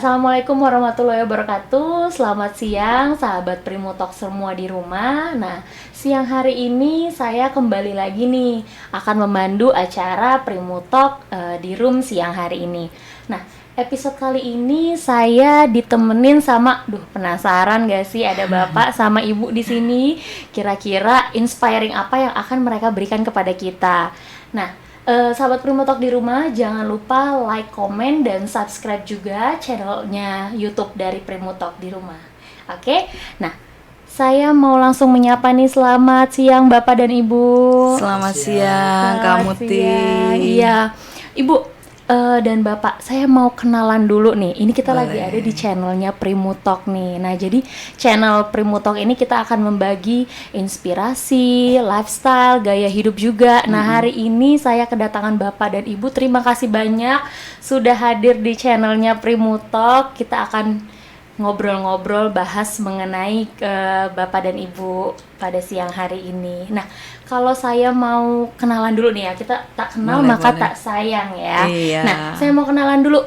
Assalamualaikum warahmatullahi wabarakatuh. Selamat siang sahabat Primutalk semua di rumah. Nah, siang hari ini saya kembali lagi nih akan memandu acara Primutalk di room siang hari ini. Nah, episode kali ini saya ditemenin sama, penasaran gak sih ada bapak sama ibu di sini? Kira-kira inspiring apa yang akan mereka berikan kepada kita? Nah, sahabat Primutalk di rumah, jangan lupa like, komen, dan subscribe juga channelnya YouTube dari Primutalk di rumah. Oke? Nah, saya mau langsung menyapa nih. Selamat siang Bapak dan Ibu. Selamat siang Kak Muti. Iya, Ibu dan Bapak, saya mau kenalan dulu nih. Ini kita lagi ada di channelnya Primutalk nih. Nah, jadi channel Primutalk ini kita akan membagi inspirasi, lifestyle, gaya hidup juga. Nah, hari ini saya kedatangan Bapak dan Ibu. Terima kasih banyak sudah hadir di channelnya Primutalk. Kita akan ngobrol-ngobrol, bahas mengenai Bapak dan Ibu pada siang hari ini. Nah, kalau saya mau kenalan dulu nih ya, kita tak kenal maka tak sayang ya. Iya. Nah, saya mau kenalan dulu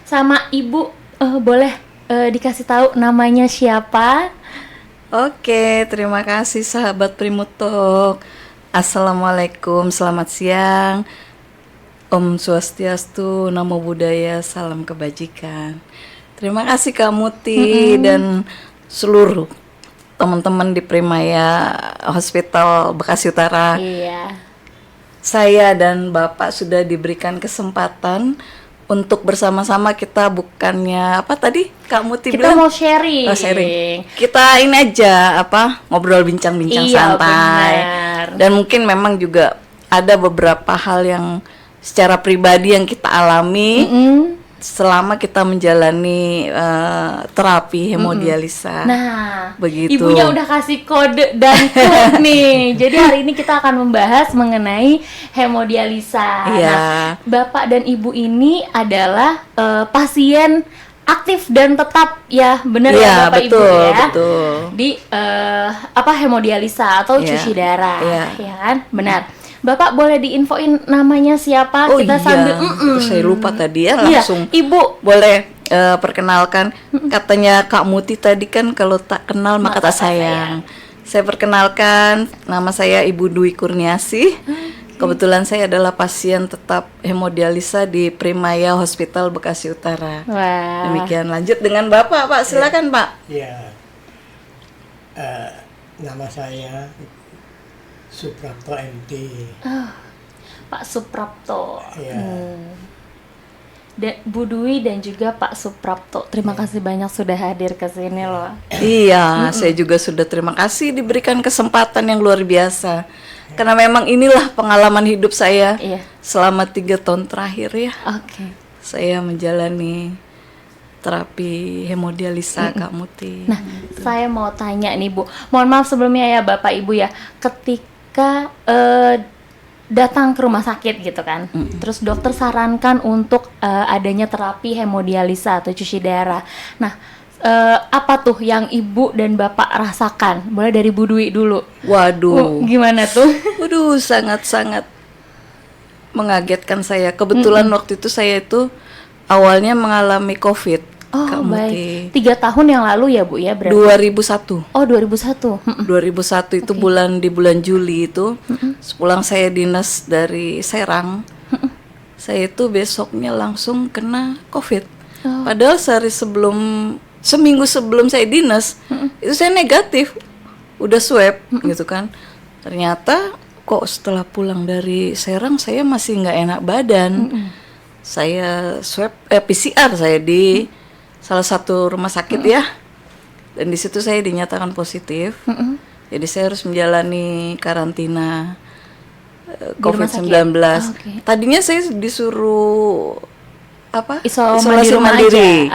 sama Ibu. Boleh dikasih tahu namanya siapa? Oke, terima kasih sahabat Primutalk. Assalamualaikum, selamat siang. Om Swastiastu, Namo Buddhaya, salam kebajikan. Terima kasih Kak Muti dan seluruh teman-teman di Primaya Hospital Bekasi Utara. Iya. Saya dan Bapak sudah diberikan kesempatan untuk bersama-sama kita, bukannya apa tadi Kak Muti Kita bilang? mau sharing. Sharing. Kita ini aja ngobrol bincang-bincang santai. Benar. Dan mungkin memang juga ada beberapa hal yang secara pribadi yang kita alami selama kita menjalani terapi hemodialisa. Nah, begitu. Ibunya udah kasih kode dan code nih. Jadi hari ini kita akan membahas mengenai hemodialisa. Iya. Nah, Bapak dan Ibu ini adalah pasien aktif dan tetap ya, benar ya Bapak betul, Ibu ya. Betul. Di hemodialisa atau cuci darah, ya kan? Benar. Bapak boleh diinfoin namanya siapa? Oh kita iya, sambil saya lupa tadi ya, langsung. Iya, Ibu boleh perkenalkan. Katanya Kak Muti tadi kan kalau tak kenal maka tak sayang. Saya perkenalkan, nama saya Ibu Dwi Kurniasih. Kebetulan saya adalah pasien tetap hemodialisa di Primaya Hospital Bekasi Utara. Wah. Demikian, lanjut dengan Bapak, Pak. Silakan, Pak. Ya, nama saya Suprapto MT. Pak Suprapto. Ya. Dan Bu Dwi dan juga Pak Suprapto. Terima kasih banyak sudah hadir ke sini loh. Iya, saya juga sudah terima kasih diberikan kesempatan yang luar biasa. Karena memang inilah pengalaman hidup saya selama 3 tahun terakhir ya. Oke. Saya menjalani terapi hemodialisa Kak Muti. Nah, saya mau tanya nih Bu. Mohon maaf sebelumnya ya Bapak Ibu ya. Ketika datang ke rumah sakit gitu kan, terus dokter sarankan untuk adanya terapi hemodialisa atau cuci darah. Nah, apa tuh yang Ibu dan Bapak rasakan? Boleh dari Bu Dwi dulu. Waduh. Gimana tuh? Waduh, sangat-sangat mengagetkan saya. Kebetulan waktu itu saya itu awalnya mengalami COVID. Oh, Kak baik. Muti. 3 tahun yang lalu ya Bu ya berarti? 2001. Oh, 2001. 2001 itu di bulan Juli itu, sepulang saya dinas dari Serang, saya itu besoknya langsung kena COVID. Padahal seminggu sebelum saya dinas, itu saya negatif, udah swab gitu kan. Ternyata kok setelah pulang dari Serang saya masih nggak enak badan. Saya swab PCR saya di salah satu rumah sakit ya, dan di situ saya dinyatakan positif. Jadi saya harus menjalani karantina COVID-19. Tadinya saya disuruh isolasi mandiri,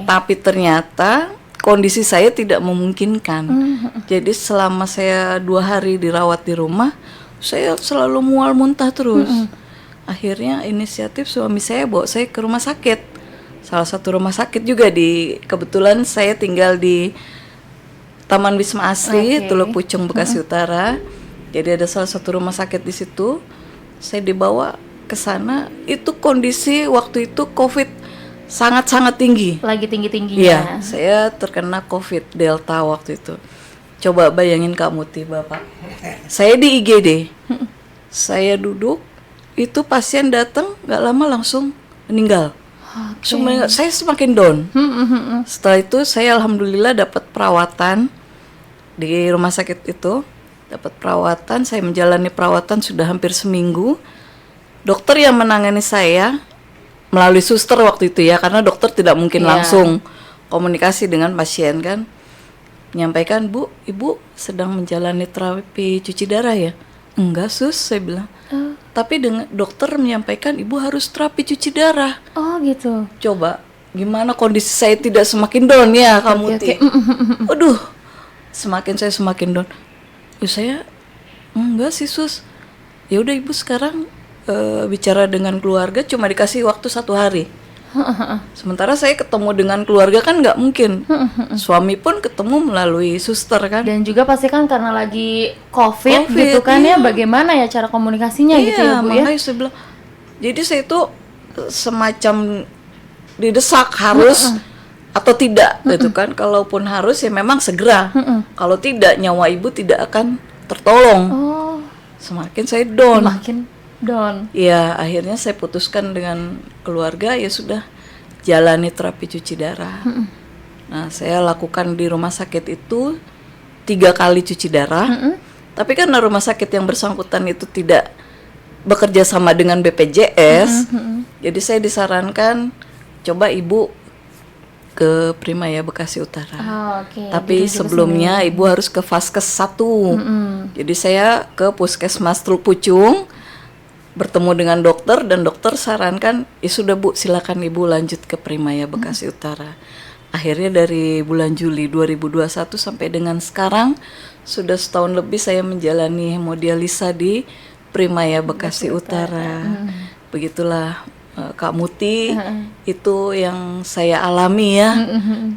tapi ternyata kondisi saya tidak memungkinkan. Jadi selama saya 2 hari dirawat di rumah, saya selalu mual muntah terus. Akhirnya inisiatif suami saya bawa saya ke rumah sakit. Salah satu rumah sakit juga kebetulan saya tinggal di Taman Wisma Asri, Teluk Pucung, Bekasi Utara. Jadi ada salah satu rumah sakit di situ. Saya dibawa ke sana. Itu kondisi waktu itu COVID sangat-sangat tinggi. Lagi tinggi-tingginya. Iya, saya terkena COVID Delta waktu itu. Coba bayangin Kak Muti, Bapak. Saya di IGD. Saya duduk, itu pasien datang nggak lama langsung meninggal. Saya semakin down. Setelah itu saya alhamdulillah dapat perawatan di rumah sakit itu. Dapat perawatan, saya menjalani perawatan sudah hampir seminggu. Dokter yang menangani saya melalui suster waktu itu ya, karena dokter tidak mungkin langsung komunikasi dengan pasien kan. Menyampaikan, "Bu, Ibu sedang menjalani terapi cuci darah ya?" "Enggak, Sus," saya bilang. Tapi dengan dokter menyampaikan Ibu harus terapi cuci darah. Oh gitu. Coba gimana kondisi saya tidak semakin down ya kamu Ti. Aduh, saya semakin down. Saya enggak sih Sus. Ya udah Ibu sekarang bicara dengan keluarga, cuma dikasih waktu 1 hari. Sementara saya ketemu dengan keluarga kan nggak mungkin. Suami pun ketemu melalui suster kan. Dan juga pasti kan karena lagi COVID gitu kan ya, bagaimana ya cara komunikasinya gitu ya Bu ya. Makanya saya bilang, jadi saya itu semacam didesak harus atau tidak gitu kan. Kalaupun harus ya memang segera. Kalau tidak nyawa ibu tidak akan tertolong. Semakin saya down. Makin down. Ya akhirnya saya putuskan dengan keluarga, ya sudah jalani terapi cuci darah. Nah saya lakukan di rumah sakit itu 3 kali cuci darah. Tapi karena rumah sakit yang bersangkutan itu tidak bekerja sama dengan BPJS, jadi saya disarankan coba ibu ke Primaya Bekasi Utara. Tapi sebelumnya ibu harus ke Vaskes 1. Jadi saya ke Puskesmas Teluk Pucung, bertemu dengan dokter dan dokter sarankan, ya sudah Bu, silakan ibu lanjut ke Primaya Bekasi Utara. Akhirnya dari bulan Juli 2021 sampai dengan sekarang sudah setahun lebih saya menjalani hemodialisa di Primaya Bekasi Utara. Begitulah Kak Muti, itu yang saya alami ya.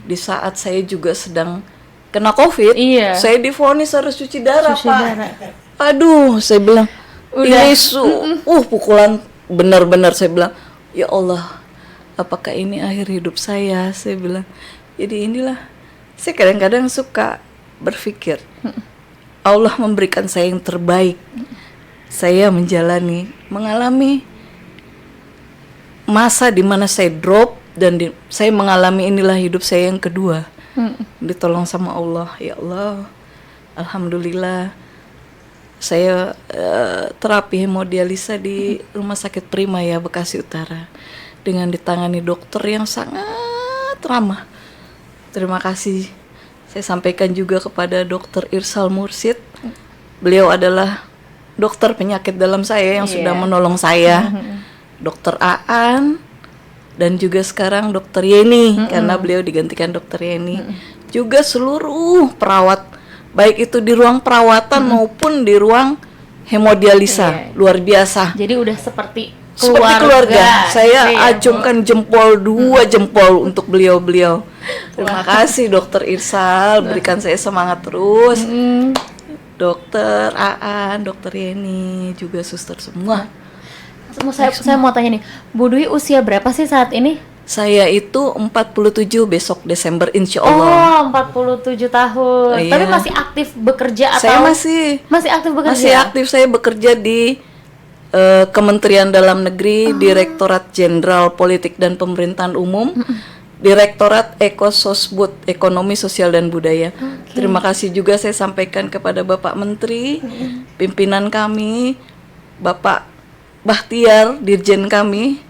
Di saat saya juga sedang kena COVID, saya divonis harus cuci darah, Pak. Aduh, saya bilang ini pukulan benar-benar. Saya bilang, ya Allah, apakah ini akhir hidup saya? Saya bilang, jadi inilah, saya kadang-kadang suka berpikir, Allah memberikan saya yang terbaik. Saya mengalami masa di mana saya drop dan saya mengalami inilah hidup saya yang kedua. Ditolong sama Allah, ya Allah, alhamdulillah. Saya terapi hemodialisa di Rumah Sakit Primaya Bekasi Utara dengan ditangani dokter yang sangat ramah. Terima kasih saya sampaikan juga kepada Dokter Irsal Mursid. Beliau adalah dokter penyakit dalam saya yang sudah menolong saya. Dokter Aan dan juga sekarang Dokter Yeni karena beliau digantikan Dokter Yeni. Juga seluruh perawat baik itu di ruang perawatan maupun di ruang hemodialisa, luar biasa. Jadi udah seperti keluarga. Saya acungkan jempol, 2 jempol untuk beliau-beliau. Terima kasih Dokter Irsal, berikan saya semangat terus. Dokter Aan, Dokter Yeni, juga suster semua. Saya mau tanya nih, Bu Dwi usia berapa sih saat ini? Saya itu 47 besok Desember insya Allah. 47 tahun. Tapi masih aktif bekerja atau? Saya masih aktif bekerja. Masih aktif, saya bekerja di Kementerian Dalam Negeri, Direktorat Jenderal Politik dan Pemerintahan Umum, Direktorat Ekososbud, Ekonomi Sosial dan Budaya. Terima kasih juga saya sampaikan kepada Bapak Menteri, pimpinan kami, Bapak Bahtiar, Dirjen kami,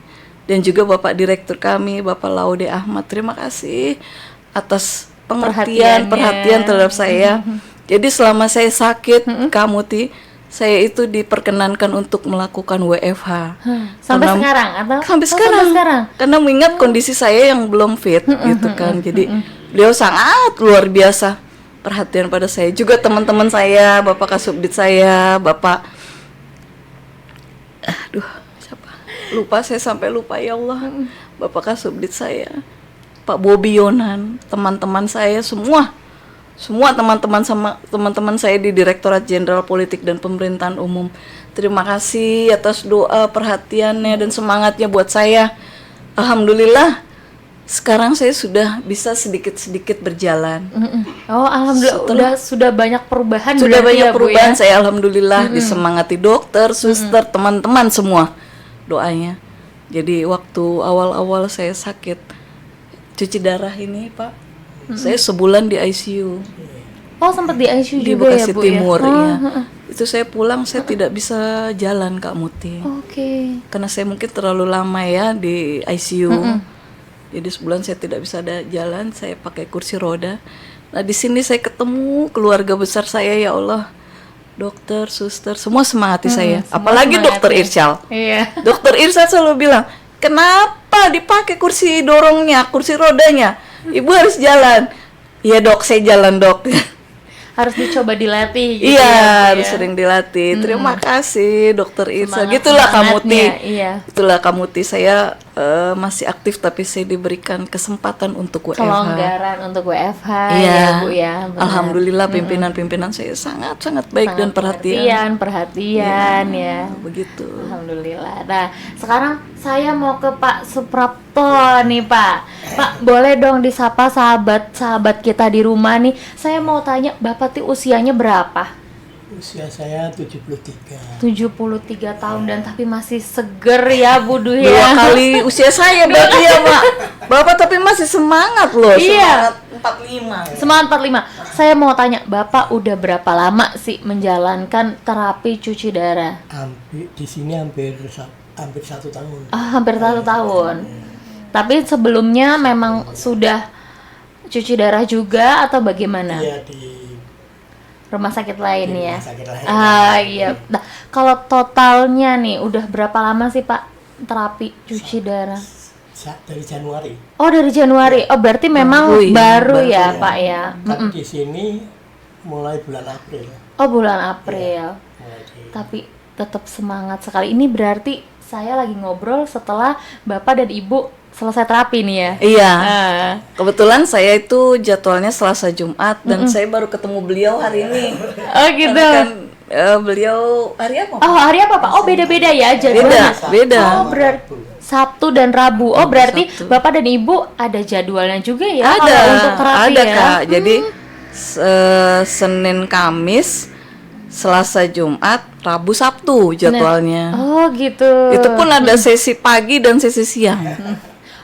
dan juga Bapak Direktur kami, Bapak Laude Ahmad. Terima kasih atas perhatian terhadap saya. Jadi selama saya sakit, Kak Muti, saya itu diperkenankan untuk melakukan WFH. Sampai sekarang atau? Sampai sekarang. Karena mengingat kondisi saya yang belum fit gitu kan. Jadi beliau sangat luar biasa perhatian pada saya. Juga teman-teman saya, Bapak Kasubdit saya, Bapak lupa, saya sampai lupa, ya Allah. Bapak Kasubdit saya, Pak Bobi Yonan, teman-teman saya semua teman-teman saya di Direktorat Jenderal Politik dan Pemerintahan Umum. Terima kasih atas doa, perhatiannya dan semangatnya buat saya. Alhamdulillah sekarang saya sudah bisa sedikit-sedikit berjalan. Oh, alhamdulillah sudah banyak perubahan. Sudah berarti banyak ya, Bu, perubahan, ya? saya alhamdulillah disemangati dokter, suster, teman-teman semua doanya. Jadi waktu awal-awal saya sakit cuci darah ini, Pak, saya sebulan di ICU Oh, sempat di ICU di juga ya, Bekasi Bu, Timur, ya? ya. Itu saya pulang, saya tidak bisa jalan, Kak Muti. Oke. Karena saya mungkin terlalu lama ya di ICU. Jadi sebulan saya tidak bisa ada jalan, saya pakai kursi roda. Nah, di sini saya ketemu keluarga besar saya, ya Allah. Dokter, suster, semua semangati saya. semua Apalagi semangat dokter ya. Irsyal. Iya. Dokter Irsyal selalu bilang, "Kenapa dipakai kursi dorongnya, kursi rodanya? Ibu harus jalan." "Iya, Dok, saya jalan, Dok." Harus dicoba dilatih gitu Iya, ya, Bu, harus ya? sering dilatih. Terima kasih, Dokter Irsa. Semangat- Gitulah Kamuti. semangatnya, iya. Itulah Kamuti. Saya masih aktif, tapi saya diberikan kesempatan untuk WFH. Kelonggaran untuk WFH Iya. ya, Bu, ya. Benar. Alhamdulillah pimpinan-pimpinan saya sangat baik dan Sangat perhatian. perhatian ya. Begitu. Alhamdulillah. Nah, sekarang saya mau ke Pak Suprapto nih, Pak. Pak, boleh dong disapa sahabat-sahabat kita di rumah nih. Saya mau tanya, Bapak tuh usianya berapa? Usia saya 73. 73 tahun dan tapi masih seger ya, Bu Duh Dua ya. kali usia saya berarti ya, Pak. Bapak tapi masih semangat loh. Iya. Semangat 45. Semangat 45. Saya mau tanya, Bapak udah berapa lama sih menjalankan terapi cuci darah? Di sini hampir 1 tahun. Hampir 1 tahun. Tapi sebelumnya memang sudah cuci darah juga atau bagaimana? Iya, di Rumah sakit lain di ya? rumah sakit lain. Iya. Nah, kalau totalnya nih udah berapa lama sih, Pak, terapi cuci darah? Dari Januari. Oh, dari Januari. Oh, berarti memang Baru ya, baru Baru ya, ya. Pak ya. Tapi di sini mulai bulan April. Oh, bulan April. Mulai di- Tapi tetap semangat sekali. Ini berarti saya lagi ngobrol setelah Bapak dan Ibu selesai terapi nih ya. Iya. Ah. Kebetulan saya itu jadwalnya Selasa Jumat dan saya baru ketemu beliau hari ini. Oh, gitu. Karena kan beliau hari apa? Oh, hari apa, Pak? Oh, beda-beda ya jadwalnya. Beda. Oh, berarti Sabtu dan Rabu. Oh, berarti Sabtu. Bapak dan Ibu ada jadwalnya juga ya Ada, kalau untuk terapi ada ya? Kak. Jadi Senin, Kamis, Selasa, Jumat, Rabu, Sabtu jadwalnya. Oh, gitu. Itu pun ada sesi pagi dan sesi siang.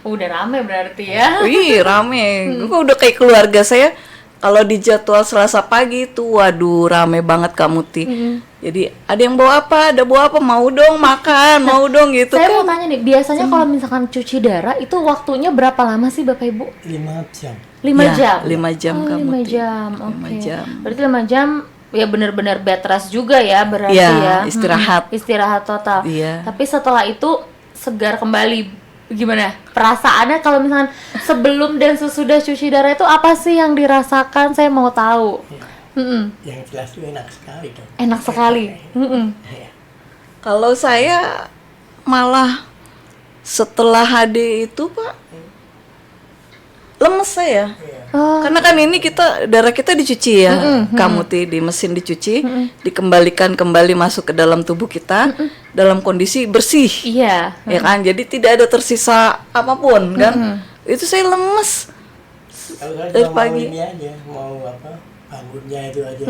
Udah rame berarti ya. Wih, rame. Kok udah kayak keluarga saya. Kalau di jadwal Selasa pagi itu, waduh, rame banget Kak Muti. Jadi ada yang bawa apa, ada bawa apa, mau dong makan, mau dong gitu Saya kan. mau tanya nih, biasanya kalau misalkan cuci darah itu waktunya berapa lama sih Bapak Ibu? 5 jam. 5 Ya, jam? 5 jam, Oh, Kak 5 Muti. jam, oke. 5 jam. Berarti 5 jam ya benar-benar bed rest juga ya berarti Iya, ya. istirahat. Istirahat total. Iya. Tapi setelah itu segar kembali. Gimana perasaannya kalau misalkan sebelum dan sesudah cuci darah itu apa sih yang dirasakan? Saya mau tahu. Yang jelas itu enak sekali dong. Enak sekali. Iya. Kalau saya malah setelah HD itu Pak, lemes saya. Oh, Karena kan ini darah kita dicuci ya, kamu di mesin dicuci, dikembalikan kembali masuk ke dalam tubuh kita dalam kondisi bersih, iya. ya kan? Jadi tidak ada tersisa apapun kan? Itu saya lemes. Kalau saya Dari cuma mau pagi. ini aja, mau apa, bangunnya itu aja.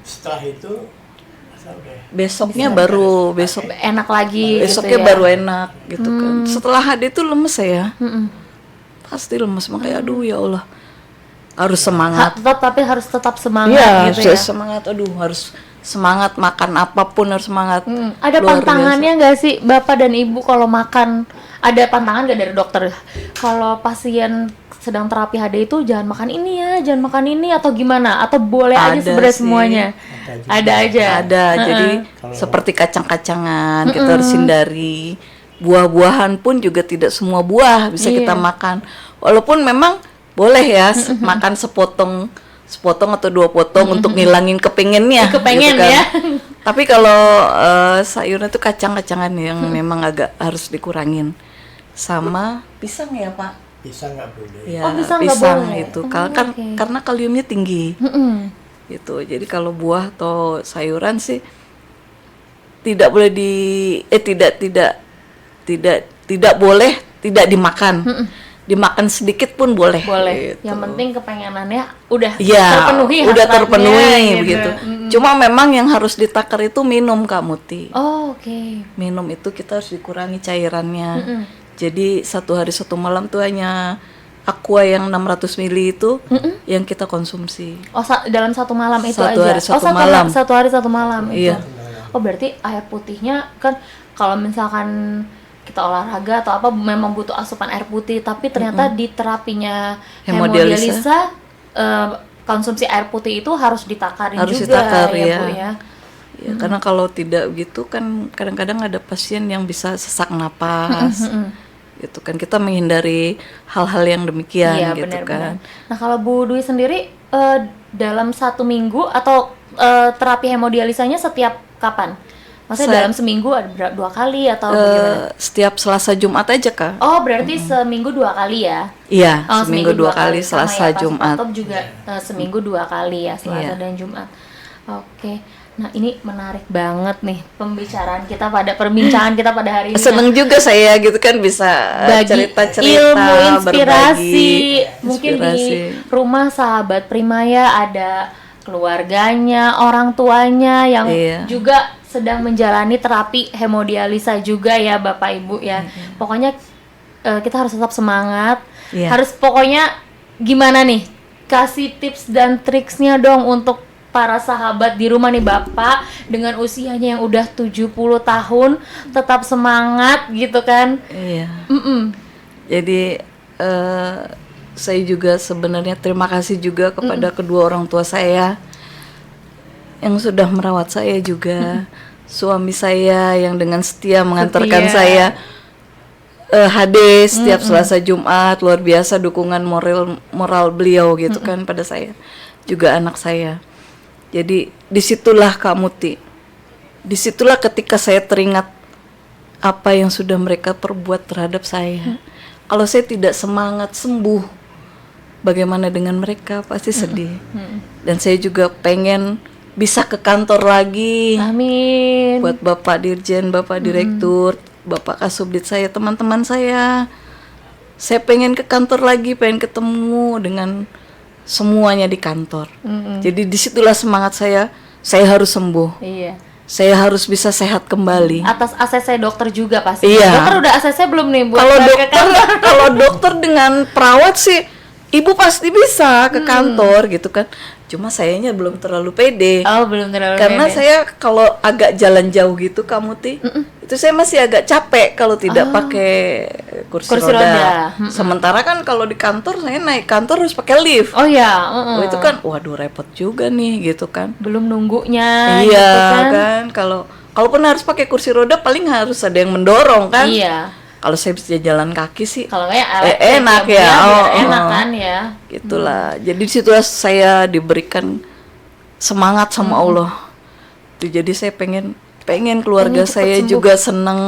Setelah itu, masa udah Besoknya baru besok Enak lagi besoknya gitu ya. baru enak gitu kan. Setelah HD itu lemes saya, pasti lemes makanya aduh ya Allah harus semangat. Tapi harus tetap semangat Iya, gitu saya ya. semangat. Aduh, harus semangat makan apapun harus semangat. Ada Luar pantangannya nggak sih Bapak dan Ibu kalau makan? Ada pantangan nggak dari dokter? Kalau pasien sedang terapi HD itu jangan makan ini ya, jangan makan ini atau gimana? Atau boleh aja Ada sebenarnya sih. semuanya? Ada aja. Ada. Jadi seperti kacang-kacangan kita harus hindari. Buah-buahan pun juga tidak semua buah bisa kita makan. Walaupun memang boleh ya makan sepotong atau 2 potong untuk ngilangin kepengennya. Kepengen gitu kan. ya. Tapi kalau sayurnya itu kacang-kacangan yang memang agak harus dikurangin. Sama pisang ya Pak. bisa nggak boleh. Ya, Oh, pisang nggak boleh. itu Oke. karena kaliumnya tinggi. Gitu. Jadi kalau buah atau sayuran sih tidak boleh tidak boleh tidak dimakan. dimakan sedikit pun boleh. Boleh. Gitu. Yang penting kepengenannya udah Iya, terpenuhi udah hasratnya, terpenuhi gitu. begitu. Cuma memang yang harus ditakar itu minum Kak Muti. Oh, oke. Minum itu kita harus dikurangi cairannya. Jadi 1 hari 1 malam tuh hanya aqua yang 600 ml itu yang kita konsumsi. Oh, dalam 1 malam itu 1 aja. hari 1 oh, malam. 1 hari 1 malam itu. Iya. Oh, berarti air putihnya kan kalau misalkan kita olahraga atau apa memang butuh asupan air putih, tapi ternyata di terapinya hemodialisa konsumsi air putih itu harus ditakarin Harus juga ditakar, ya, ya. Bu ya. Ya, karena kalau tidak gitu kan kadang-kadang ada pasien yang bisa sesak napas. Gitu kan kita menghindari hal-hal yang demikian Iya, gitu benar-benar. kan. Nah, kalau Bu Dwi sendiri dalam 1 minggu atau terapi hemodialisanya setiap kapan? Maksudnya dalam seminggu ada 2 kali atau bagaimana? Setiap Selasa Jumat aja Kak. Oh, berarti seminggu 2 kali ya? Iya, Oh, seminggu 2 kali Sama Selasa ya, Pak Jumat. Suparto juga seminggu 2 kali ya, Selasa Iya. dan Jumat. Oke. Nah, ini menarik banget nih perbincangan kita pada hari ini. Seneng juga saya gitu kan bisa Bagi cerita-cerita, ilmu, inspirasi. berbagi. Mungkin di Inspirasi. rumah sahabat Primaya ada keluarganya, orang tuanya yang Iya. juga sedang menjalani terapi hemodialisa juga ya Bapak Ibu ya. Pokoknya kita harus tetap semangat. Iya. Harus pokoknya gimana nih? Kasih tips dan triksnya dong untuk para sahabat di rumah nih Bapak dengan usianya yang udah 70 tahun tetap semangat gitu kan. Iya. Jadi saya juga sebenarnya terima kasih juga kepada kedua orang tua saya yang sudah merawat saya juga, suami saya yang dengan setia mengantarkan Setia. saya hadir setiap Selasa Jumat, luar biasa dukungan moral beliau gitu kan pada saya, juga anak saya. Jadi disitulah Kak Muti, disitulah ketika saya teringat apa yang sudah mereka perbuat terhadap saya. Kalau saya tidak semangat sembuh, bagaimana dengan mereka? Pasti sedih. Dan saya juga pengen bisa ke kantor lagi. Amin. Buat Bapak Dirjen, Bapak Direktur, Bapak Kasubdit saya, teman-teman saya. Saya pengen ke kantor lagi, pengen ketemu dengan semuanya di kantor. Jadi disitulah semangat saya harus sembuh. Iya. Saya harus bisa sehat kembali. Atas ACC dokter juga pasti. Iya. Dokter udah ACC belum nih buat Kalau ke dokter, kantor? kalau dokter dengan perawat sih, ibu pasti bisa ke kantor gitu kan. Cuma sayanya belum terlalu pede. Oh, belum terlalu Karena pede. saya kalau agak jalan jauh gitu Kamu itu saya masih agak capek kalau tidak pakai kursi roda. Sementara kan kalau di kantor saya naik kantor harus pakai lift. Oh ya, Oh, itu kan waduh repot juga nih gitu kan. belum nunggunya Iya gitu kan, kalaupun harus pakai kursi roda paling harus ada yang mendorong kan. Iya. Kalau saya bisa jalan kaki sih Kalau kayak enak ya. biar Oh, enak oh. kan ya. Gitulah. Jadi di situ saya diberikan semangat sama Allah. Tuh, jadi saya pengen keluarga Pengen cepet saya sembuh. juga seneng.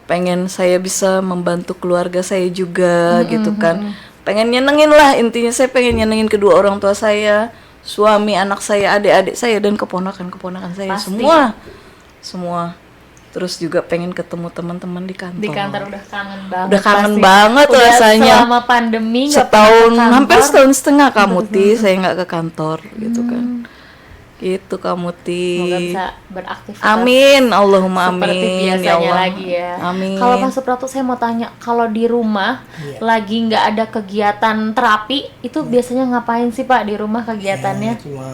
Pengen saya bisa membantu keluarga saya juga gitu kan. Pengen nyenengin lah, intinya saya pengen nyenengin kedua orang tua saya, suami, anak saya, adik-adik saya dan keponakan-keponakan saya. Pasti. Semua. Terus juga pengen ketemu teman-teman di kantor. Di kantor udah kangen banget. Udah kangen pasti. banget Udah rasanya. Selama pandemi nggak Setahun, pernah ke hampir kantor. setahun setengah Kamu saya nggak ke kantor gitu kan. Gitu Kamu Semoga bisa beraktivitas Amin, Allahumma amin. seperti biasanya ya Allah. lagi ya. Amin. Kalau Pak Suprapto saya mau tanya, kalau di rumah lagi nggak ada kegiatan terapi, itu biasanya ngapain sih Pak di rumah kegiatannya? Ya, cuma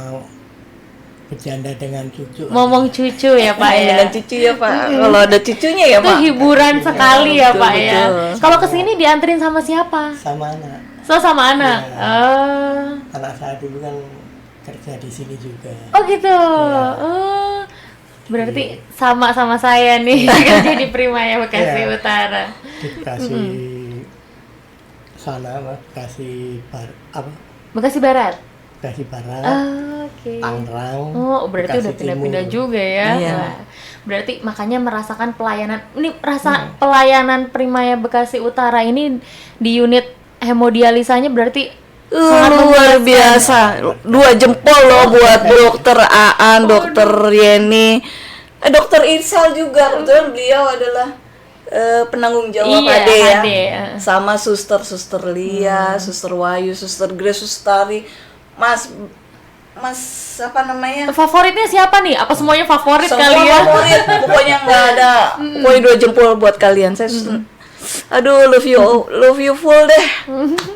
bercanda dengan cucu. Ngomong cucu ya Pak ya. Dengan cucu ya Pak. Kalau ada cucunya ya Itu Pak. hiburan sekali ya betul, Pak ya. betul. Kalau kesini dianterin sama siapa? Sama anak. Sama anak. Anak saya dulu kan kerja di sini juga. Oh gitu. Oh, berarti sama saya nih kerja di Primaya Bekasi Iya. Utara. Di Bekasi sana, Bekasi Bekasi Barat. Bekasi Barat, Oke. Tangerang. Oh, berarti Bekasi udah pindah-pindah Timur. juga ya. Iya. Wah, berarti makanya merasakan pelayanan. Ini pelayanan Primaya Bekasi Utara ini di unit hemodialisanya berarti sangat Luar memuaskan. biasa. 2 jempol loh buat dokter Aan, dokter Yeni, dokter Irsal juga. Kebetulan beliau adalah penanggung jawab Iya, Ade ya. Ade, Sama suster Lia, suster Wahyu, suster Grace, suster Tari, Mas apa namanya? Favoritnya siapa nih? Apa semuanya favorit Semua kalian? favorit, pokoknya nggak ada, pokoknya 2 jempol buat kalian. Saya aduh, love you full deh,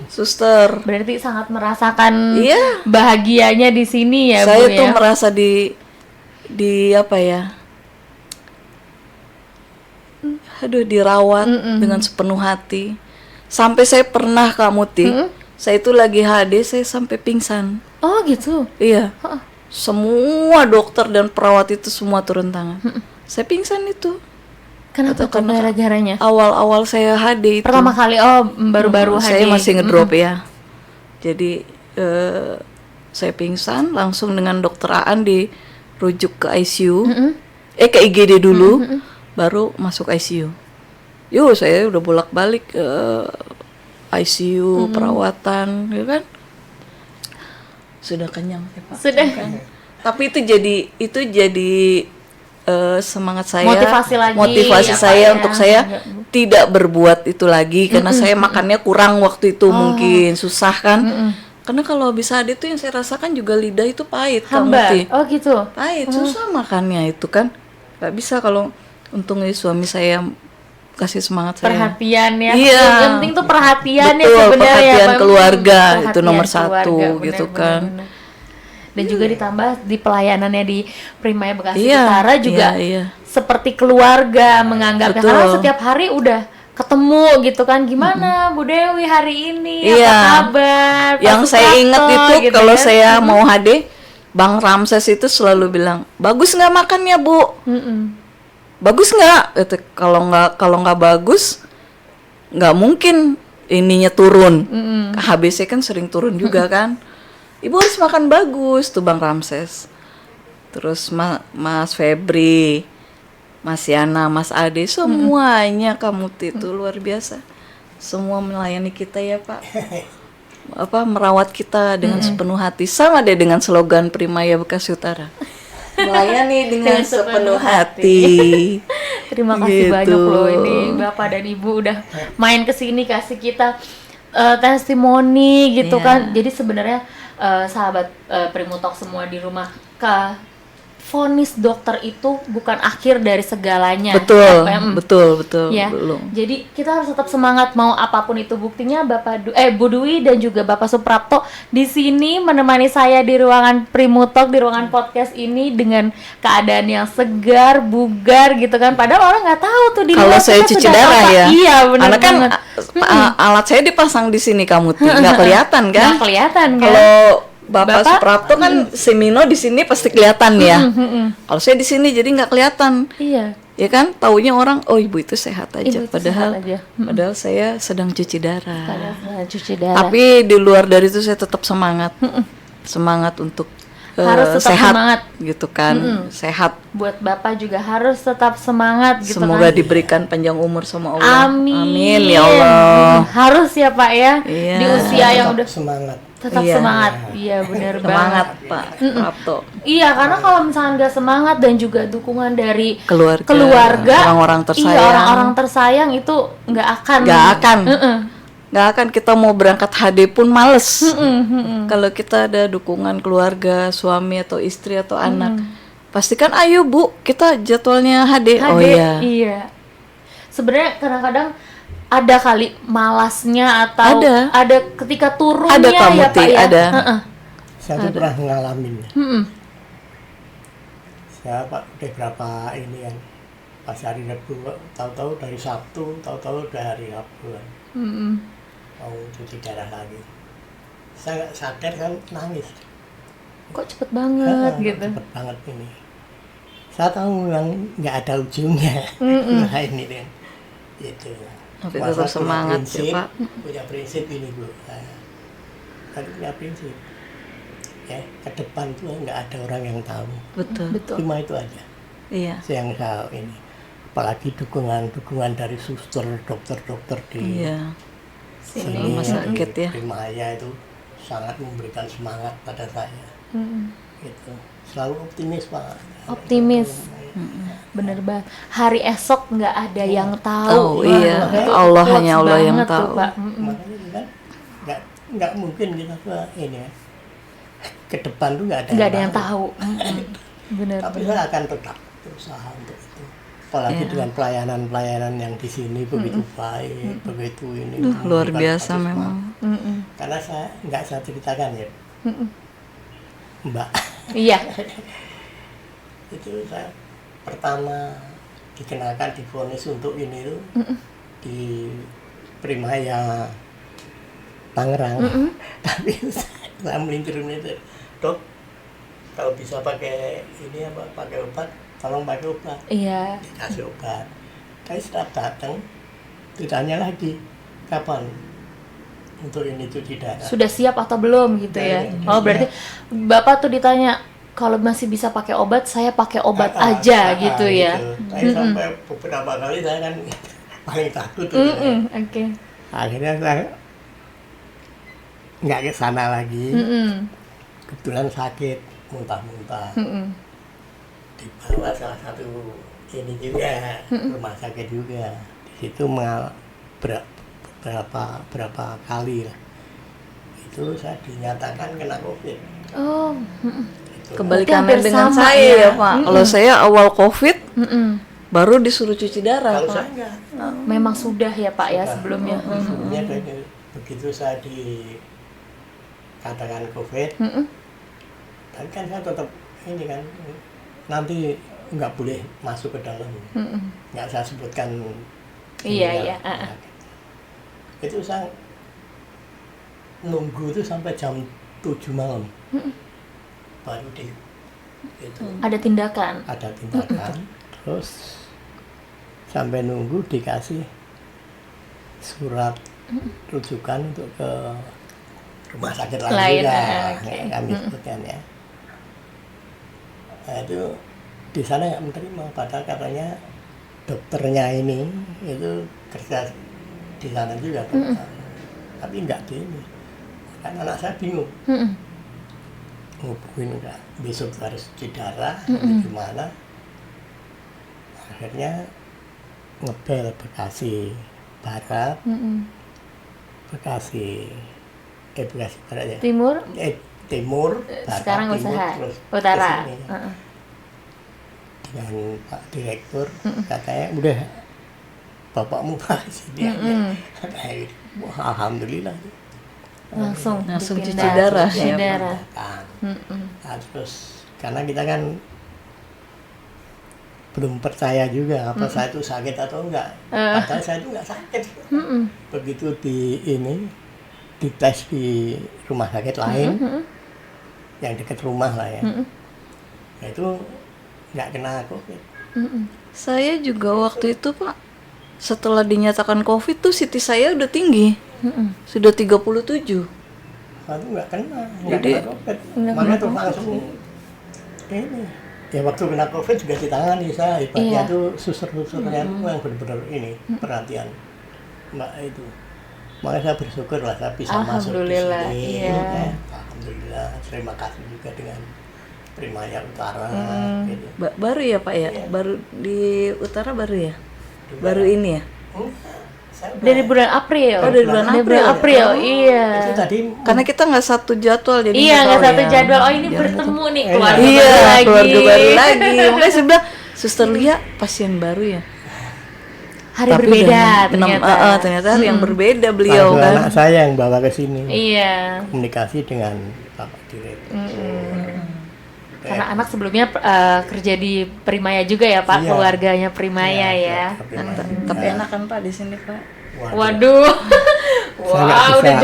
suster. Berarti sangat merasakan Iya. bahagianya di sini ya, Saya Bu tuh ya. merasa di apa ya? Aduh, dirawat dengan sepenuh hati. Sampai saya pernah Kak Muti, saya itu lagi HD, saya sampai pingsan. Oh gitu. Iya. Semua dokter dan perawat itu semua turun tangan. Saya pingsan itu. Kenapa tuh gara-garanya? Awal-awal saya HD itu. Pertama kali, baru-baru Saya hadir. masih ngedrop ya. Jadi saya pingsan, langsung dengan dokter Aan dirujuk ke ICU. Ke IGD dulu, baru masuk ICU. Saya udah bolak-balik ke ICU, perawatan, ya kan? Sudah kenyang ya, Pak. Sudah. Kan? Tapi itu jadi semangat saya, Motivasi lagi, ya, saya Pak, untuk ya. saya tidak berbuat itu lagi karena saya makannya kurang waktu itu, mungkin susah kan. Karena kalau bisa ada itu yang saya rasakan juga lidah itu pahit, Hambar. Kak Muti. Oh gitu. Pahit, susah makannya itu kan. Gak bisa kalau untungnya suami saya kasih semangat saya. Perhatian ya. Iya. Yang penting tuh perhatiannya Betul, sebenarnya perhatian Pak. keluarga Perhatian itu nomor keluarga, 1 gitu kan. benar. Dan juga ditambah di pelayanannya di Primaya Bekasi Iya, Utara juga iya. seperti keluarga menganggapnya, Betul. karena setiap hari udah ketemu gitu kan, gimana Bu Dewi hari ini, Iya. apa kabar, Pak Yang saya Suprapto, ingat itu gitu kalau kan. saya mau HD, Bang Ramses itu selalu bilang, bagus nggak makannya Bu? Bagus nggak? Kalau nggak bagus, nggak mungkin ininya turun. HBC kan sering turun juga kan. Ibu harus makan bagus tuh Bang Ramses. Terus Mas Febri, Mas Yana, Mas Ade, semuanya kamu itu luar biasa. Semua melayani kita ya Pak. Merawat kita dengan sepenuh hati. Sama deh dengan slogan Primaya Bekasi Utara. Melayani dengan sepenuh hati. Terima kasih Gitu. banyak loh, ini Bapak dan Ibu udah main ke sini kasih kita testimoni gitu Iya. kan. Jadi sebenarnya sahabat Primutok semua di rumah, vonis dokter itu bukan akhir dari segalanya. Betul, Apa ya? betul, Ya. belum. Jadi kita harus tetap semangat mau apapun itu. Buktinya Bu Dwi dan juga Bapak Suprapto di sini menemani saya di ruangan Primutok, di ruangan podcast ini dengan keadaan yang segar, bugar gitu kan. Padahal orang nggak tahu tuh di Kalau luar saya kita cuci sedang darah apa. ya. Iya, benar Karena kan banget. alat saya dipasang di sini kamu nggak kelihatan kan? Nggak kelihatan kan? Kalau Bapak Bapak? Suprapto kan Semino di sini pasti kelihatan ya. Kalau saya di sini jadi nggak kelihatan. Iya. Ya kan, taunya orang, oh ibu itu sehat aja. Ibu itu padahal sehat aja. padahal saya sedang cuci darah. Padahal cuci darah. Tapi di luar dari itu saya tetap semangat. Semangat untuk Harus tetap sehat semangat. gitu kan. Sehat. Buat Bapak juga harus tetap semangat gitu Semoga kan. diberikan panjang umur sama Allah. Amin. Amin ya Allah. Harus ya Pak ya. Iya. Di usia yang udah semangat. tetap Iya. semangat. Iya benar banget. Semangat Pak Prapto. Iya, karena kalau misalnya nggak semangat dan juga dukungan dari Keluarga, orang-orang tersayang. iya, orang-orang tersayang itu nggak akan. Nggak akan kita mau berangkat HD pun males. Kalau kita ada dukungan keluarga, suami atau istri atau anak, pastikan ayo Bu, kita jadwalnya HD. Oh iya. Iya. Sebenarnya kadang-kadang ada kali malasnya atau Ada. ketika turunnya Ada Kak ya Muti, Pak ya. ada. Saya tuh pernah ngalamin. Saya Pak udah berapa ini kan, pas hari Rabu, tahu-tahu dari Sabtu, tahu-tahu udah hari Rabu kan. Mau cuci darah lagi. Saya nggak sadar kan nangis. Kok cepet banget gitu. Cepet banget ini. Saya tahu yang nggak ada ujungnya. Nah ini deh. Gitu. Tapi Puasa tetap punya semangat prinsip, ya Pak. Punya prinsip ini Bu. Saya punya prinsip. Ya, ke depan tuh nggak ada orang yang tahu. Betul. Cuma itu aja. Iya. Yang saya ini. Apalagi dukungan dari suster, dokter-dokter di Iya. sini Rumah sakit ya. Primaya itu sangat memberikan semangat pada saya. Gitu. Selalu optimis Pak. Optimis. Bener banget. Hari esok nggak ada yang tahu. Tahu, iya. Itu Allah, quotes hanya Allah yang banget tuh, tahu. Pak. Makanya kan nggak mungkin kita tuh ini ya, ke depan tuh nggak ada Nggak ada yang tahu. Bener. Tapi saya akan tetap berusaha untuk itu. Apalagi dengan pelayanan yang di sini begitu baik, begitu ini. Luar bukan biasa kasus memang. Karena saya ceritakan ya, Mbak. Iya. Itu saya pertama dikenakan divonis untuk ini tuh di Primaya Tangerang. Tapi saya melintir, dok, kalau bisa pakai ini apa, pakai obat, tolong pakai obat. Iya. Dikasih obat. Tapi setelah datang ditanya lagi kapan untuk ini cuci darah. Sudah siap atau belum gitu ya? Iya, Oh berarti Bapak tuh ditanya kalau masih bisa pakai obat, saya pakai obat aja gitu ya? Saya sampai beberapa kali saya kan paling takut tuh. Oke. Akhirnya saya nggak ke sana lagi. Kebetulan sakit, muntah-muntah. Dibawa salah satu ini juga, rumah sakit juga. Di situ berapa kali lah. Itu saya dinyatakan kena COVID. Oh. Kebalikannya hampir dengan sama saya ya. ya Pak. Kalau saya awal COVID baru disuruh cuci darah Kalau Pak. saya enggak. Memang sudah ya Pak ya sebelumnya. Sebelumnya begitu saya dikatakan COVID, tapi kan saya tetap ini kan nanti nggak boleh masuk ke dalam, nggak saya sebutkan. Iya. Itu saya nunggu itu sampai jam 7 malam, baru itu Ada tindakan. ada tindakan, terus sampai nunggu dikasih surat rujukan untuk ke rumah sakit lain Lain, juga, oke. kami sebutkan ya. Nah, itu di sana nggak menerima, padahal katanya dokternya ini itu kerja di sana juga, tapi nggak di ini. Kan anak saya bingung, ngubungin nggak, besok harus cuci darah, gimana? Akhirnya ngebel Bekasi Barat, Bekasi Barat ya. Timur. Timur, Barat, Sekarang Timur, usaha terus utara. kesini, ya. Dengan Pak Direktur katanya udah bapakmu Pak sini aja. Katanya gitu. Wah, alhamdulillah. Langsung cuci dipindah, darah. cuci Ya, darah. Nah, terus karena kita kan belum percaya juga apa saya itu sakit atau enggak. Padahal saya itu enggak sakit. Begitu dites di rumah sakit lain, yang dekat rumah lah ya. Nah, itu nggak kena COVID. Saya juga waktu itu Pak, setelah dinyatakan COVID tuh CT saya udah tinggi, sudah 37. Aku nggak kena COVID. Makanya tuh langsung ini. Ya waktu kena COVID juga ditangani saya, hebatnya tuh suster-susternya tuh yang benar-benar ini perhatian Mbak itu. Makanya saya bersyukur lah saya bisa masuk di Alhamdulillah, sini. iya. Alhamdulillah, terima kasih juga dengan Primaya Utara. Gitu. Baru ya Pak ya? Baru di utara baru ya? Baru ini ya? Saya udah- Dari bulan April. Oh, dari bulan April, iya. itu tadi Karena kita nggak satu jadwal jadi Iya, nggak tahu satu ya. jadwal. Oh ini bertemu nih keluarga Iya, baru lagi. keluarga baru lagi. Makanya saya bilang, Suster Lia pasien baru ya. Hari Tapi berbeda dengan ternyata. ternyata hari yang berbeda beliau langsung kan. anak saya yang bawa ke sini. Iya. Komunikasi dengan Bapak Direktur. Karena anak sebelumnya kerja di Primaya juga ya Pak, Iya. keluarganya Primaya ya. Tapi enak kan Pak di sini Pak. Waduh. Wah, udah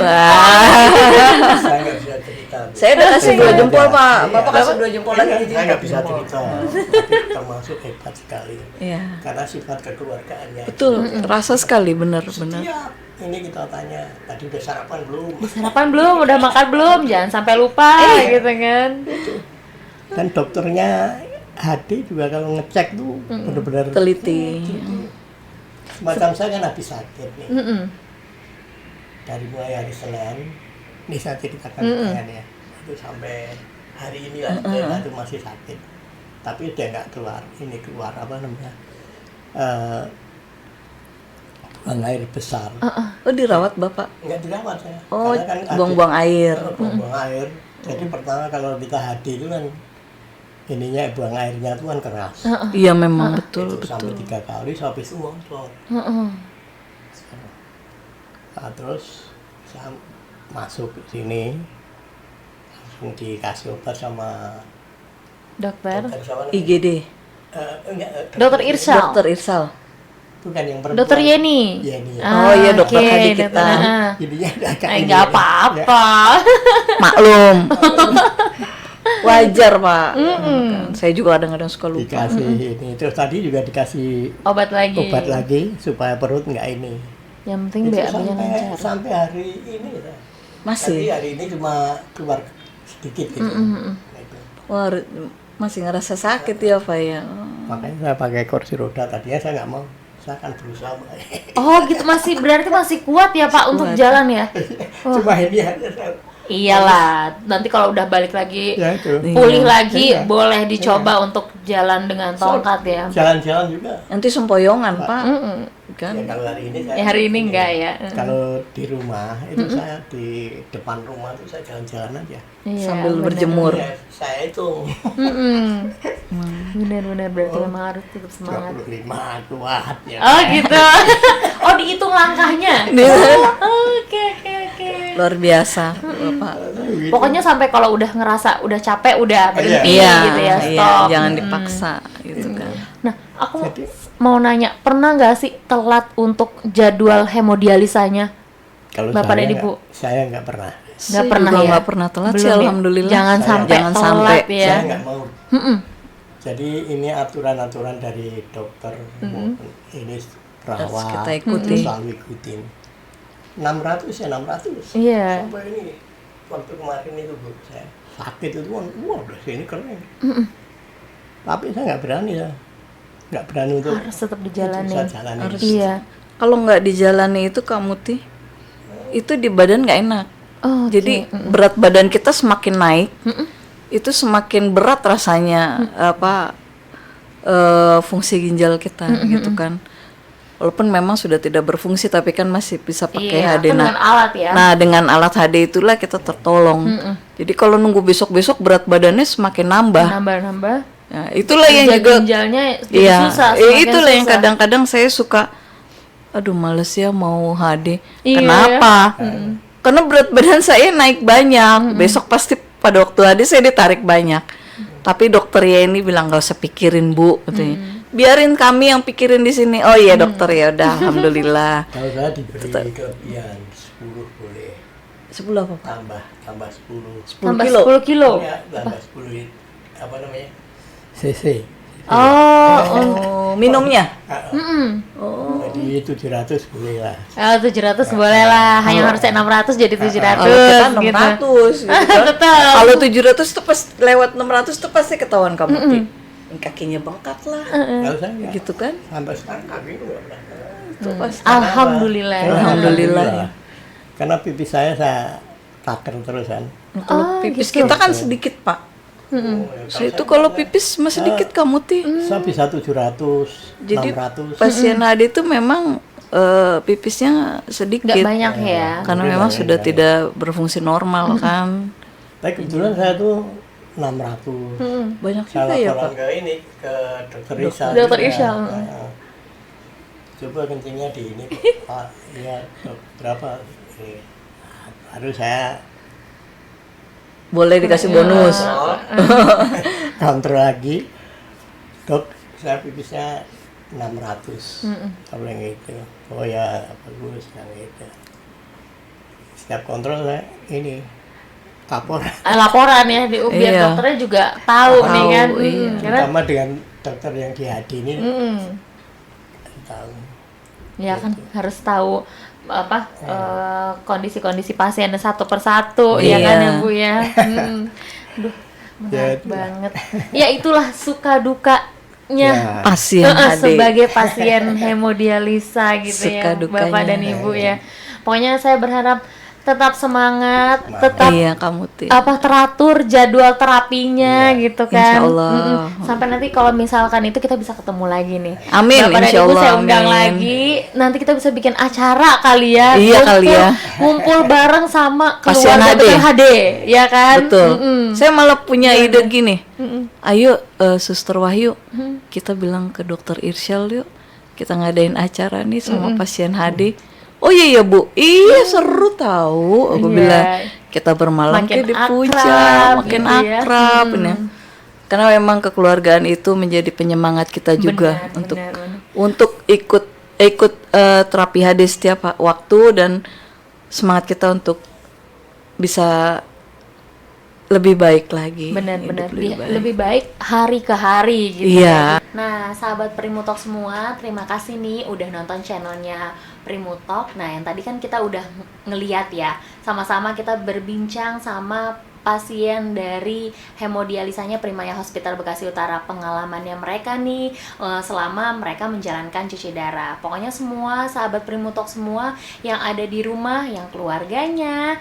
Saya nggak bisa cerita. Saya udah kasih 2 jempol Pak. Iya. Bapak kasih 2 jempol lagi. Saya nggak bisa jempol. cerita, tapi termasuk hebat sekali. Iya. Karena sifat kekeluargaannya. Betul, rasa sekali benar-benar. Setiap ini kita tanya, tadi udah sarapan belum? sarapan belum, udah makan belum, jangan sampai lupa gitu kan. Dan dokternya Hadi juga kalau ngecek tuh benar-benar Teliti. Semacam saya kan habis sakit nih. Dari mulai hari Senin, ini saya ceritakan ya, itu sampai hari ini lah, saya itu masih sakit. tapi udah nggak keluar apa namanya, eh, buang air besar. Oh, dirawat Bapak? Nggak dirawat saya. Oh, Karena kan buang-buang air. buang air. Jadi pertama kalau kita hadi itu kan ininya buang airnya itu kan keras. Iya memang betul Itu sampai betul. 3 kali habis uang keluar. Heeh. Nah, terus saya masuk ke sini langsung dikasih obat sama Dokter. dokter siapa namanya? IGD. Enggak, Dokter Irsal. Dokter Irsal. bukan yang perempuan. Dokter Yeni. Yeni. Oh, iya, dokter oke, adik kita. dokter, heeh. Jadinya agak ini Enggak ya. apa-apa. Maklum. Wajar Pak. Kan, saya juga kadang-kadang suka lupa. Dikasih ini terus tadi juga dikasih Obat lagi. obat lagi supaya perut nggak ini. Yang penting Itu BAB-nya lancar. sampai hari ini ya. Tapi Masih. hari ini cuma keluar sedikit gitu. Nah, itu. Wah, masih ngerasa sakit ya Pak ya. Oh. Makanya saya pakai kursi roda, tadinya saya nggak mau, saya akan berusaha. Oh gitu, berarti masih kuat ya Pak untuk Kuat. jalan ya? Cuma ini aja saya. Iyalah, nanti kalau udah balik lagi Ya itu. pulih Iya. lagi Iya. boleh dicoba untuk jalan dengan tongkat ya. Jalan-jalan juga. Nanti sempoyongan Pak. Mm-mm. Kan? Ya, kalau hari ini saya. Ya, hari ini enggak ya. Kalau di rumah itu saya di depan rumah itu saya jalan-jalan aja. Iya, Sambil benar. berjemur. Ya, saya itu Mm-mm. Benar-benar berarti memang harus tetap semangat. 25 kuat ya. Oh gitu. Oh dihitung langkahnya. Iya. Oke oke oke. Luar biasa Bapak. Pokoknya sampai kalau udah ngerasa udah capek udah berhenti Iya, gitu ya, iya, stop. jangan dipaksa gitu kan. Nah, aku mau nanya, pernah nggak sih telat untuk jadwal hemodialisanya? Kalau Bapak dan saya Ibu? saya nggak pernah. Nggak pernah juga ya? nggak pernah telat sih, Belum ya? alhamdulillah. Jangan Saya- sampai jangan telat sampai. ya. Saya nggak mau. Mm-mm. Jadi ini aturan-aturan dari dokter maupun ini Harus perawat kita ikuti. selalu ikutin. 600 ya 600. Iya. Sampai ini waktu kemarin itu Bu, saya sakit itu kan, wah udah sini keren. Tapi saya nggak berani ya, nggak berani untuk Harus tetap dijalani. saya jalani. Harus. Iya. Kalau nggak dijalani itu kamu itu di badan nggak enak. Oh, Jadi berat badan kita semakin naik, itu semakin berat rasanya fungsi ginjal kita gitu kan. Walaupun memang sudah tidak berfungsi tapi kan masih bisa pakai iya, HD. kan dengan alat ya. Nah dengan alat HD itulah kita tertolong. Jadi kalau nunggu besok-besok berat badannya semakin nambah. Nambah-nambah. Ya, itulah yang Kerja juga. ginjalnya jadi Iya, susah. semakin itulah yang susah. kadang-kadang saya suka. Aduh males ya mau HD. Iya, Kenapa? Karena berat badan saya naik banyak. Besok pasti pada waktu HD saya ditarik banyak. Tapi dokter ya ini bilang nggak usah pikirin Bu, katanya. Biarin kami yang pikirin di sini. Oh iya dokter ya udah, alhamdulillah. Kalau saya diberi kelebihan 10 boleh, 10 apa Pak? tambah 10. 10 Tambah kilo. 10 kilo. Ya, tambah 10 apa namanya? CC. Oh, minumnya? Jadi 700 boleh lah. Oh, 700 boleh lah. Hanya harusnya 600 jadi 700 Kalau kita 600 gitu. gitu kan. Betul. Kalau 700 tuh pas lewat 600 tuh pasti ketahuan kamu Ti. Kakinya bengkak lah. Kalau saya nggak, Gitu kan? sampai sekarang kaki itu nggak pernah. Itu pasti. Alhamdulillah. Alhamdulillah. Karena pipi saya taker terus kan. Kalau pipis gitu. kita kan sedikit, Pak. Oh, Saya itu kalau pipis masih sedikit kamu Ti. saya bisa 700, Jadi 600. pasien AD itu memang pipisnya sedikit. Nggak banyak ya. Karena memang sudah tidak berfungsi normal kan. Tapi kebetulan saya tuh 600. Banyak juga Saya ya, laporan Pak. ke ini ke dokter Irsal. Dokter juga. Irsal. Nah, coba kencingnya di ini Pak, ya dok, berapa? Ini. Baru saya Boleh dikasih bonus. kontrol lagi, dok saya pipisnya 600. Kalau yang itu, oh ya bagus yang itu. Setiap kontrol saya ini lapor. Laporan ya di biar Iya. dokternya juga tahu nih kan. iya. Karena Terutama dengan dokter yang di hadi ini tahu. ya kan harus tahu apa kondisi-kondisi pasien satu persatu ya kan ya Bu ya. Duh, menarik Ya, banget. Ya itulah suka dukanya Ya. Pasien AD. sebagai pasien hemodialisa gitu Suka ya dukanya. Bapak dan Ibu ya. Pokoknya saya berharap tetap semangat, Semangat. tetap Iya kamu Ti. teratur jadwal terapinya Iya, gitu kan. insya Allah. Sampai nanti kalau misalkan itu kita bisa ketemu lagi nih. Amin, Bapak dan insya Ibu Allah, saya undang amin. lagi. Nanti kita bisa bikin acara kali ya. Iya kali ya. Ngumpul bareng sama Pasien keluarga HD. dokter HD, ya kan? Betul. Mm-mm. Saya malah punya ide gini. Mm-mm. Ayo Suster Wahyu, kita bilang ke Dokter Irsyal yuk. Kita ngadain acara nih sama pasien HD. Oh iya ya Bu, iya seru tahu. Aku Iya. bilang kita bermalam Makin di puncak, akrab makin gitu ya. akrab. Ya. Karena memang kekeluargaan itu menjadi penyemangat kita juga Benar, untuk benar. untuk ikut terapi HD setiap waktu dan semangat kita untuk bisa lebih baik lagi. Benar-benar hidup lebih baik hari ke hari gitu. Iya. Nah, sahabat Primutalk semua, terima kasih nih udah nonton channelnya Primutalk. Nah, yang tadi kan kita udah ngeliat ya, sama-sama kita berbincang sama pasien dari hemodialisanya Primaya Hospital Bekasi Utara, pengalamannya mereka nih selama mereka menjalankan cuci darah. Pokoknya semua sahabat Primutalk semua yang ada di rumah, yang keluarganya,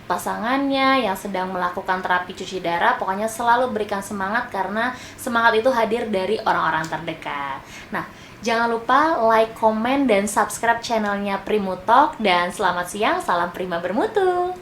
pasangannya yang sedang melakukan terapi cuci darah, pokoknya selalu berikan semangat karena semangat itu hadir dari orang-orang terdekat. Nah, jangan lupa like, komen, dan subscribe channelnya Primutalk, dan selamat siang, salam Prima bermutu.